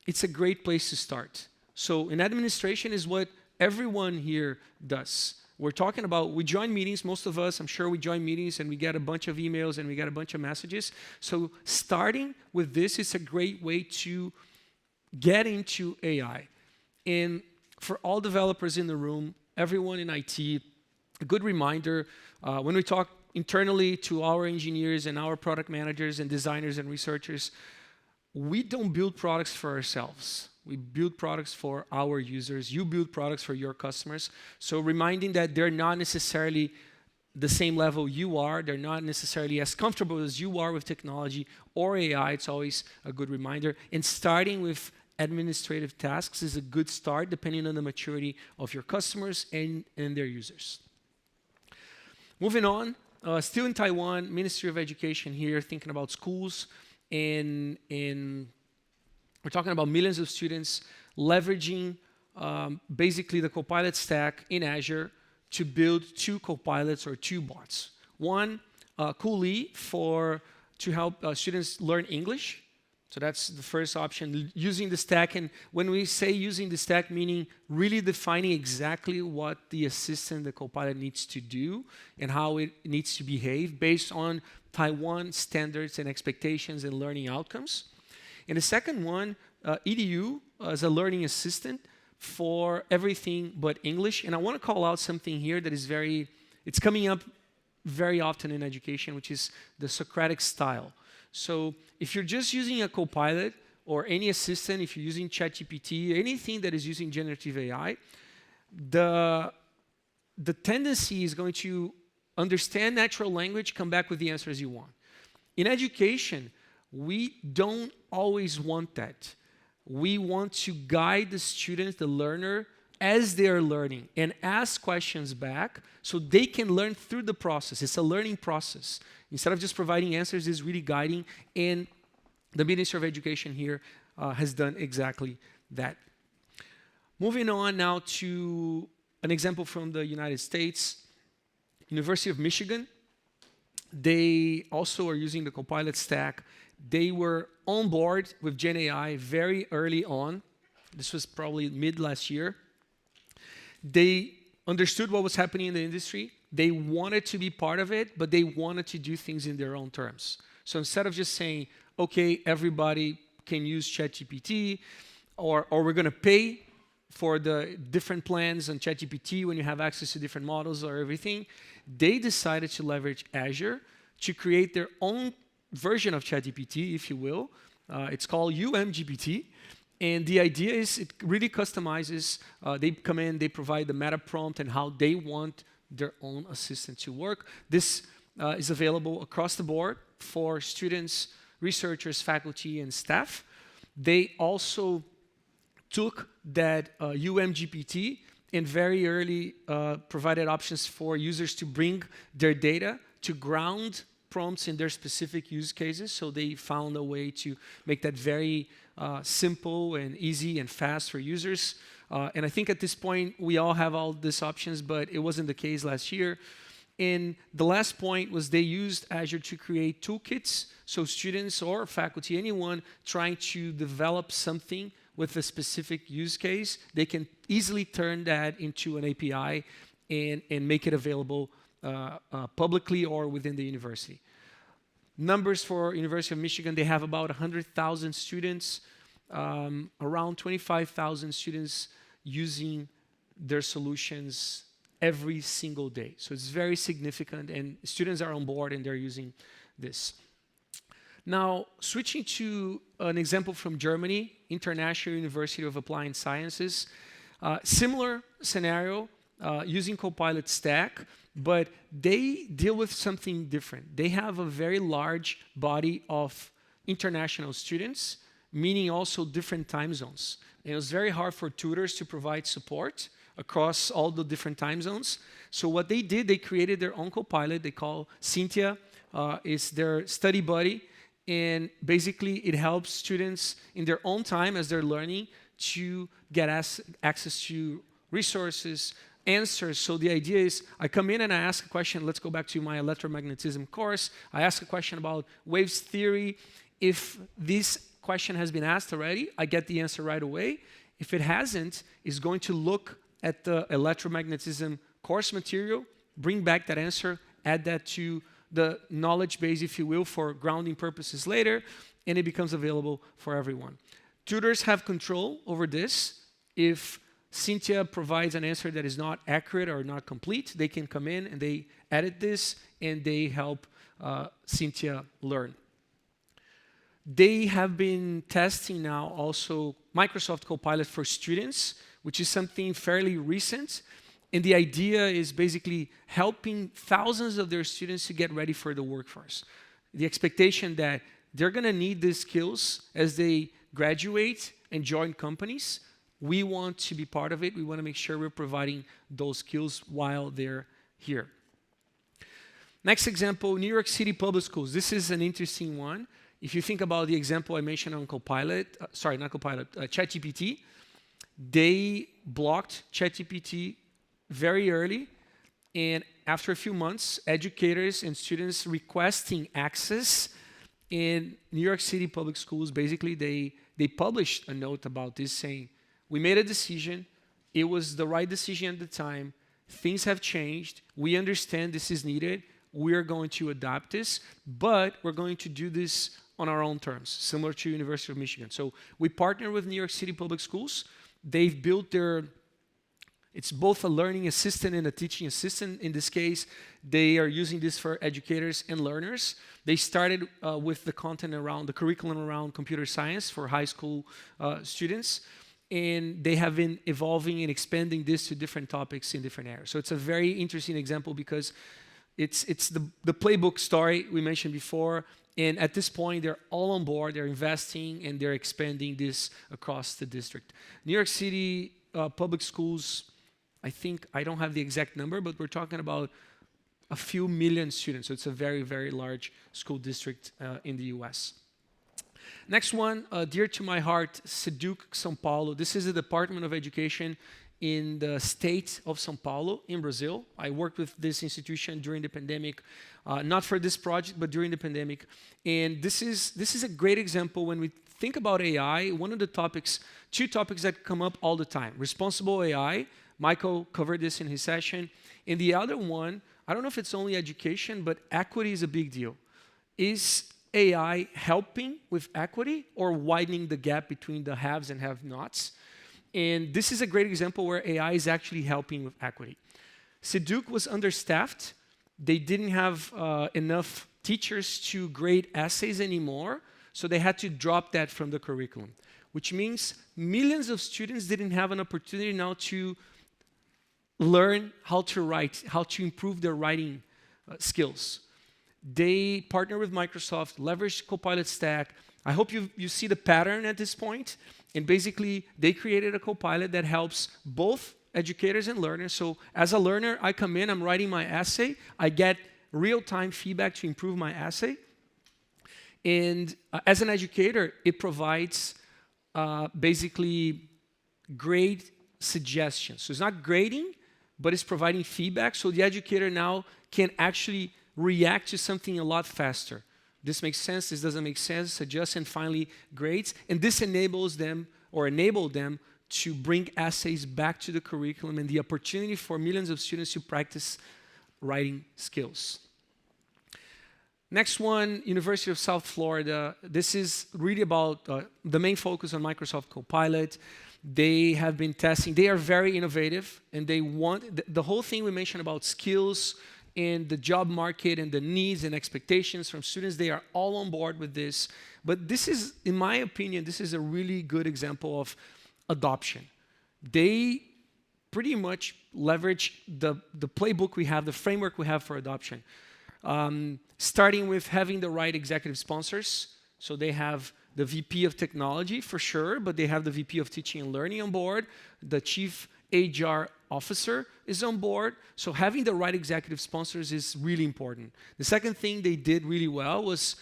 it's a great place to start. So in administration is what everyone here does. We're talking about, we join meetings, most of us, I'm sure we join meetings and we get a bunch of emails and we get a bunch of messages. So starting with this is a great way to get into AI. And for all developers in the room, everyone in IT, a good reminder, when we talk internally to our engineers and our product managers and designers and researchers, we don't build products for ourselves. We build products for our users. You build products for your customers. So reminding that they're not necessarily the same level you are. They're not necessarily as comfortable as you are with technology or AI. It's always a good reminder. And starting with administrative tasks is a good start, depending on the maturity of your customers and their users. Moving on, still in Taiwan, Ministry of Education here, thinking about schools. And we're talking about millions of students leveraging basically the Copilot stack in Azure to build 2 Copilots or 2 bots. One, Cooley to help students learn English. So that's the first option, using the stack. And when we say using the stack, meaning really defining exactly what the assistant, the Copilot, needs to do and how it needs to behave based on Taiwan standards and expectations and learning outcomes. And the second one, EDU as a learning assistant for everything but English. And I want to call out something here that is it's coming up very often in education, which is the Socratic style. So if you're just using a Copilot or any assistant, if you're using ChatGPT, anything that is using generative AI, the tendency is going to understand natural language, come back with the answers you want. In education, we don't always want that. We want to guide the student, the learner, as they are learning and ask questions back so they can learn through the process. It's a learning process. Instead of just providing answers, it's really guiding. And the Ministry of Education here has done exactly that. Moving on now to an example from the United States. University of Michigan, they also are using the Copilot stack. They were on board with Gen AI very early on. This was probably mid last year. They understood what was happening in the industry. They wanted to be part of it, but they wanted to do things in their own terms. So instead of just saying, okay, everybody can use ChatGPT, or we're going to pay for the different plans on ChatGPT when you have access to different models or everything, they decided to leverage Azure to create their own version of ChatGPT, if you will. It's called UMGPT. And the idea is it really customizes. They come in, they provide the meta prompt and how they want their own assistant to work. This is available across the board for students, researchers, faculty, and staff. They also took that UMGPT and very early provided options for users to bring their data to ground prompts in their specific use cases. So they found a way to make that very simple and easy and fast for users. And I think at this point, we all have all these options, but it wasn't the case last year. And the last point was they used Azure to create toolkits. So students or faculty, anyone trying to develop something with a specific use case, they can easily turn that into an API and make it available publicly or within the university. Numbers for University of Michigan, they have about 100,000 students, around 25,000 students using their solutions every single day. So it's very significant, and students are on board and they're using this. Now, switching to an example from Germany, International University of Applied Sciences. Similar scenario, using Copilot Stack, but they deal with something different. They have a very large body of international students, meaning also different time zones. And it was very hard for tutors to provide support across all the different time zones. So what they did, they created their own Copilot. They call Cynthia, is their study buddy. And basically, it helps students in their own time as they're learning to get access to resources, answers. So the idea is I come in and I ask a question. Let's go back to my electromagnetism course. I ask a question about waves theory. If this question has been asked already, I get the answer right away. If it hasn't, it's going to look at the electromagnetism course material, bring back that answer, add that to the knowledge base, if you will, for grounding purposes later, and it becomes available for everyone. Tutors have control over this. If Cynthia provides an answer that is not accurate or not complete, they can come in and they edit this and they help Cynthia learn. They have been testing now also Microsoft Copilot for students, which is something fairly recent. And the idea is basically helping thousands of their students to get ready for the workforce. The expectation that they're going to need these skills as they graduate and join companies. We want to be part of it. We want to make sure we're providing those skills while they're here. Next example, New York City Public Schools. This is an interesting one. If you think about the example I mentioned on ChatGPT, they blocked ChatGPT very early, and after a few months, educators and students requesting access in New York City Public Schools, basically they published a note about this saying, we made a decision, it was the right decision at the time, things have changed, we understand this is needed, we're going to adopt this, but we're going to do this on our own terms, similar to University of Michigan. So we partner with New York City Public Schools. They've built it's both a learning assistant and a teaching assistant. In this case, they are using this for educators and learners. They started with the content around, the curriculum around computer science for high school students. And they have been evolving and expanding this to different topics in different areas. So it's a very interesting example because it's the playbook story we mentioned before. And at this point, they're all on board, they're investing, and they're expanding this across the district. New York City Public Schools, I don't have the exact number, but we're talking about a few million students. So it's a very, very large school district in the US. Next one, dear to my heart, SEDUC São Paulo. This is the Department of Education in the state of São Paulo in Brazil. I worked with this institution during the pandemic, not for this project, but during the pandemic. And this is a great example when we think about AI. One of the topics, two topics that come up all the time, responsible AI. Michael covered this in his session. And the other one, I don't know if it's only education, but equity is a big deal. Is AI helping with equity or widening the gap between the haves and have-nots? And this is a great example where AI is actually helping with equity. SEDUC was understaffed. They didn't have enough teachers to grade essays anymore, so they had to drop that from the curriculum, which means millions of students didn't have an opportunity now to learn how to write, how to improve their writing skills. They partner with Microsoft, leverage Copilot Stack. I hope you see the pattern at this point. And basically, they created a Copilot that helps both educators and learners. So as a learner, I come in, I'm writing my essay. I get real-time feedback to improve my essay. And as an educator, it provides basically grade suggestions. So it's not grading, but it's providing feedback. So the educator now can actually react to something a lot faster. This makes sense, this doesn't make sense, adjust and finally grades. And this enables them, or enabled them, to bring essays back to the curriculum and the opportunity for millions of students to practice writing skills. Next one, University of South Florida. This is really about the main focus on Microsoft Copilot. They have been testing. They are very innovative, and they want the whole thing we mentioned about skills and the job market and the needs and expectations from students. They are all on board with this. But this is, in my opinion, this is a really good example of adoption. They pretty much leverage the playbook we have, the framework we have for adoption. Starting with having the right executive sponsors. So they have the VP of technology for sure, but they have the VP of teaching and learning on board. The chief HR officer is on board. So having the right executive sponsors is really important. The second thing they did really well was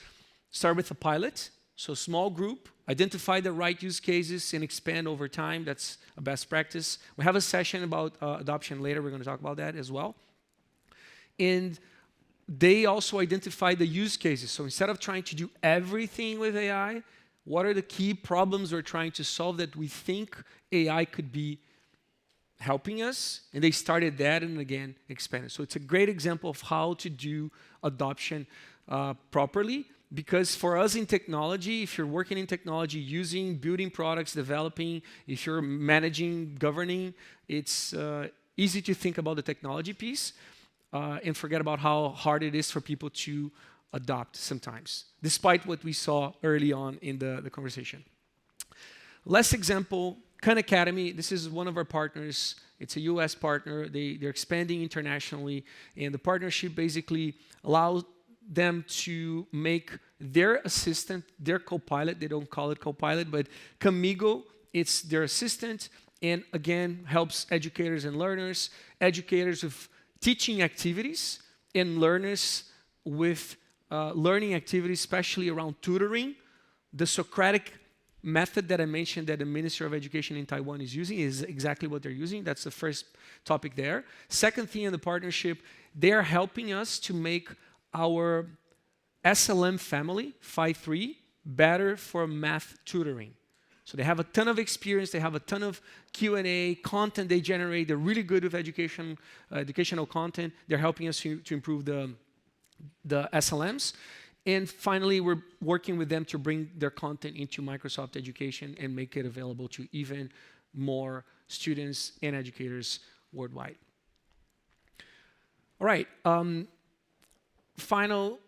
start with a pilot. So small group, identify the right use cases and expand over time. That's a best practice. We have a session about adoption later. We're going to talk about that as well. And they also identify the use cases. So instead of trying to do everything with AI, what are the key problems we're trying to solve that we think AI could be helping us? And they started that and again expanded. So it's a great example of how to do adoption properly. Because for us in technology, if you're working in technology, using, building products, developing, if you're managing, governing, it's easy to think about the technology piece and forget about how hard it is for people to adopt sometimes, despite what we saw early on in the conversation. Last example, Khan Academy. This is one of our partners. It's a US partner. They're expanding internationally, and the partnership basically allows them to make their assistant, their Copilot, they don't call it Copilot, but Camigo, it's their assistant, and again, helps educators and learners, educators with teaching activities, and learners with learning activities, especially around tutoring. The Socratic method that I mentioned that the Ministry of Education in Taiwan is using is exactly what they're using. That's the first topic there. Second thing in the partnership, they're helping us to make our SLM family, 5.3, better for math tutoring. So they have a ton of experience, they have a ton of Q&A, content they generate, they're really good with educational content. They're helping us to improve the SLMs. And finally, we're working with them to bring their content into Microsoft Education and make it available to even more students and educators worldwide. All right. Final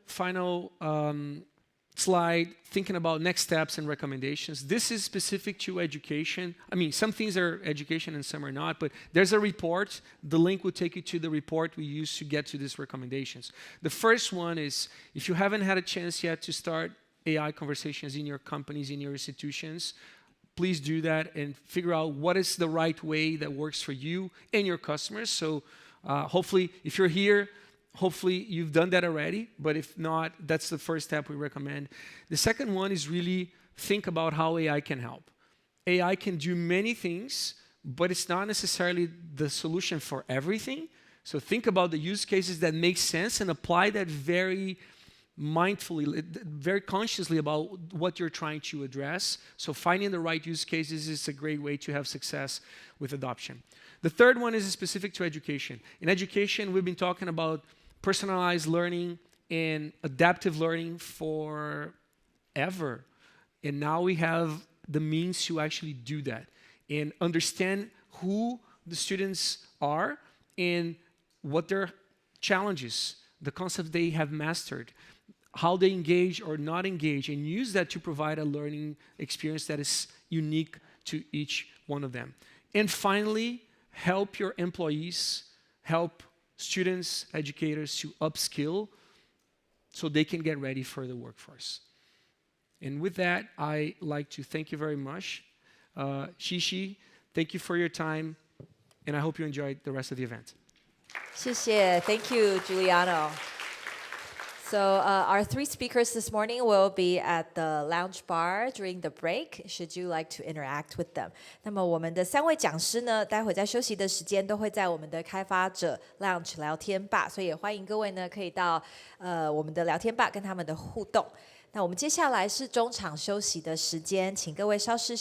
slide, thinking about next steps and recommendations. This is specific to education. I mean, some things are education and some are not, but there's a report. The link will take you to the report we use to get to these recommendations. The first one is, if you haven't had a chance yet to start AI conversations in your companies, in your institutions, please do that and figure out what is the right way that works for you and your customers. So hopefully, if you're here, hopefully you've done that already, but if not, that's the first step we recommend. The second one is really think about how AI can help. AI can do many things, but it's not necessarily the solution for everything. So think about the use cases that make sense and apply that very mindfully, very consciously about what you're trying to address. So finding the right use cases is a great way to have success with adoption. The third one is specific to education. In education, we've been talking about personalized learning and adaptive learning forever. And now we have the means to actually do that and understand who the students are and what their challenges, the concepts they have mastered, how they engage or not engage, and use that to provide a learning experience that is unique to each one of them. And finally, help your employees, help students, educators to upskill so they can get ready for the workforce. And with that, I'd like to thank you very much. Shishi, thank you for your time, and I hope you enjoyed the rest of the event. 谢谢. Thank you, Juliano. So our three speakers this morning will be at the lounge bar during the break, should you like to interact with them. 那么我们的三位讲师呢，待会在休息的时间都会在我们的开发者 lounge 聊天吧，所以也欢迎各位呢可以到我们的聊天吧跟他们的互动。那我们接下来是中场休息的时间，请各位稍事